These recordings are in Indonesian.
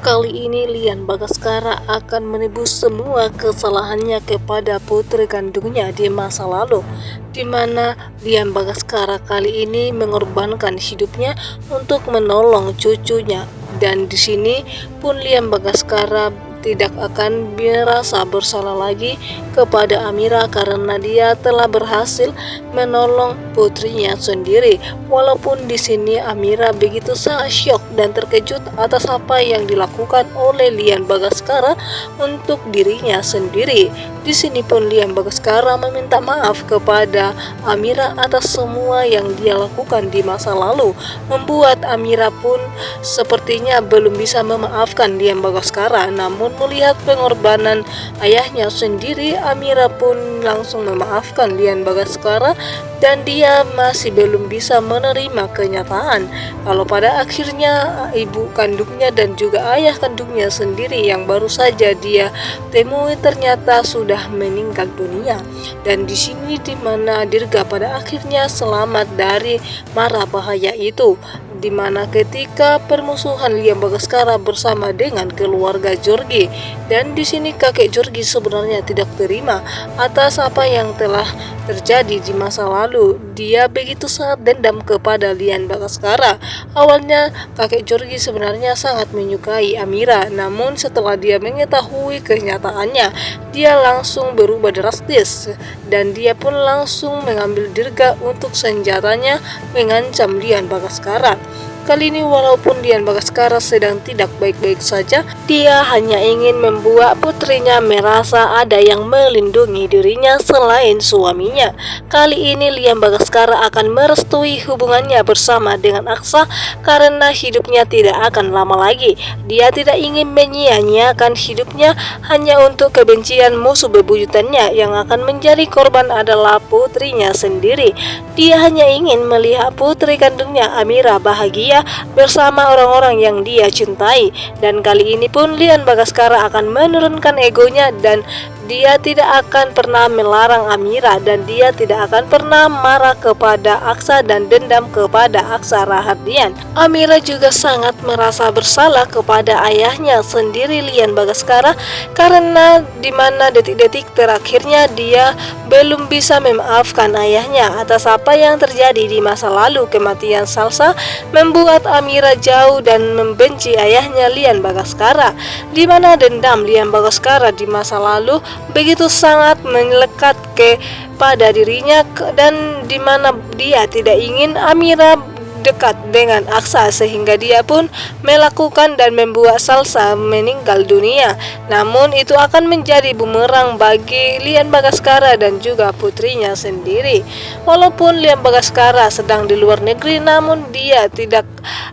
Kali ini Lian Bagaskara akan menebus semua kesalahannya kepada putri kandungnya di masa lalu, di mana Lian Bagaskara kali ini mengorbankan hidupnya untuk menolong cucunya. Dan di sini pun Lian Bagaskara tidak akan merasa bersalah lagi kepada Amira karena dia telah berhasil menolong putrinya sendiri. Walaupun di sini Amira begitu sangat syok dan terkejut atas apa yang dilakukan oleh Lian Bagaskara untuk dirinya sendiri. Di sini pun Lian Bagaskara meminta maaf kepada Amira atas semua yang dia lakukan di masa lalu, membuat Amira pun sepertinya belum bisa memaafkan Lian Bagaskara. Namun melihat pengorbanan ayahnya sendiri, Amira pun langsung memaafkan Lian Bagaskara dan dia masih belum bisa menerima kenyataan kalau pada akhirnya ibu kandungnya dan juga ayah kandungnya sendiri yang baru saja dia temui ternyata sudah meninggal dunia. Dan di sini dimana Dirga pada akhirnya selamat dari mara bahaya itu, dimana ketika permusuhan Lian Bagaskara bersama dengan keluarga Jorge. Dan di sini kakek Jorge sebenarnya tidak terima atas apa yang telah terjadi di masa lalu. Dia begitu sangat dendam kepada Lian Bagaskara. Awalnya kakek Jorge sebenarnya sangat menyukai Amira, namun setelah dia mengetahui kenyataannya, dia langsung berubah drastis dan dia pun langsung mengambil Dirga untuk senjatanya mengancam Lian Bagaskara. Kali ini walaupun Lian Bagaskara sedang tidak baik-baik saja, dia hanya ingin membuat putrinya merasa ada yang melindungi dirinya selain suaminya. Kali ini Lian Bagaskara akan merestui hubungannya bersama dengan Aksa karena hidupnya tidak akan lama lagi. Dia tidak ingin menyia-nyiakan hidupnya hanya untuk kebencian musuh bebuyutannya yang akan menjadi korban adalah putrinya sendiri. Dia hanya ingin melihat putri kandungnya Amira bahagia bersama orang-orang yang dia cintai. Dan kali ini pun Lian Bagaskara akan menurunkan egonya dan dia tidak akan pernah melarang Amira dan dia tidak akan pernah marah kepada Aksa dan dendam kepada Aksa Rahardian. Amira juga sangat merasa bersalah kepada ayahnya sendiri Lian Bagaskara karena dimana detik-detik terakhirnya dia belum bisa memaafkan ayahnya atas apa yang terjadi di masa lalu. Kematian Salsa membuat Amira jauh dan membenci ayahnya Lian Bagaskara, dimana dendam Lian Bagaskara di masa lalu begitu sangat melekat kepada dirinya dan dimana dia tidak ingin Amira dekat dengan Aksa sehingga dia pun melakukan dan membuat Salsa meninggal dunia. Namun itu akan menjadi bumerang bagi Lian Bagaskara dan juga putrinya sendiri. Walaupun Lian Bagaskara sedang di luar negeri, namun dia tidak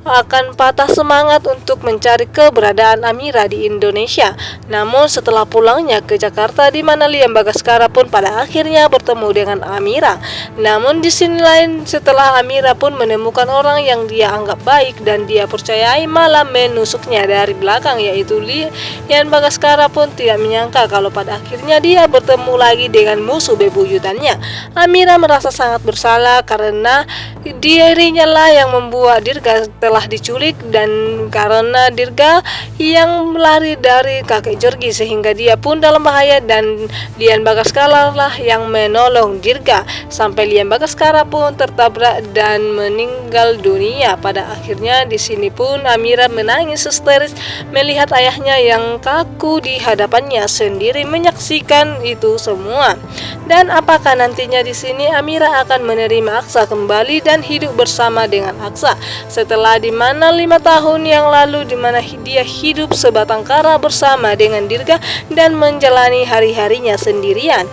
akan patah semangat untuk mencari keberadaan Amira di Indonesia. Namun setelah pulangnya ke Jakarta, di mana Lian Bagaskara pun pada akhirnya bertemu dengan Amira. Namun di sini lain, setelah Amira pun menemukan orang yang dia anggap baik dan dia percayai malah menusuknya dari belakang, yaitu Lian Bagaskara pun tidak menyangka kalau pada akhirnya dia bertemu lagi dengan musuh bebuyutannya. Amira merasa sangat bersalah karena dirinya lah yang membuat Dirga telah diculik dan karena Dirga yang lari dari kakek Jorge sehingga dia pun dalam bahaya dan Lian Bagaskara lah yang menolong Dirga sampai Lian Bagaskara pun tertabrak dan meninggal dunia. Pada akhirnya di sini pun Amira menangis histeris melihat ayahnya yang kaku di hadapannya sendiri menyaksikan itu semua. Dan apakah nantinya di sini Amira akan menerima Aksa kembali dan hidup bersama dengan Aksa setelah dimana 5 tahun yang lalu dimana dia hidup sebatang kara bersama dengan Dirga dan menjalani hari-harinya sendirian.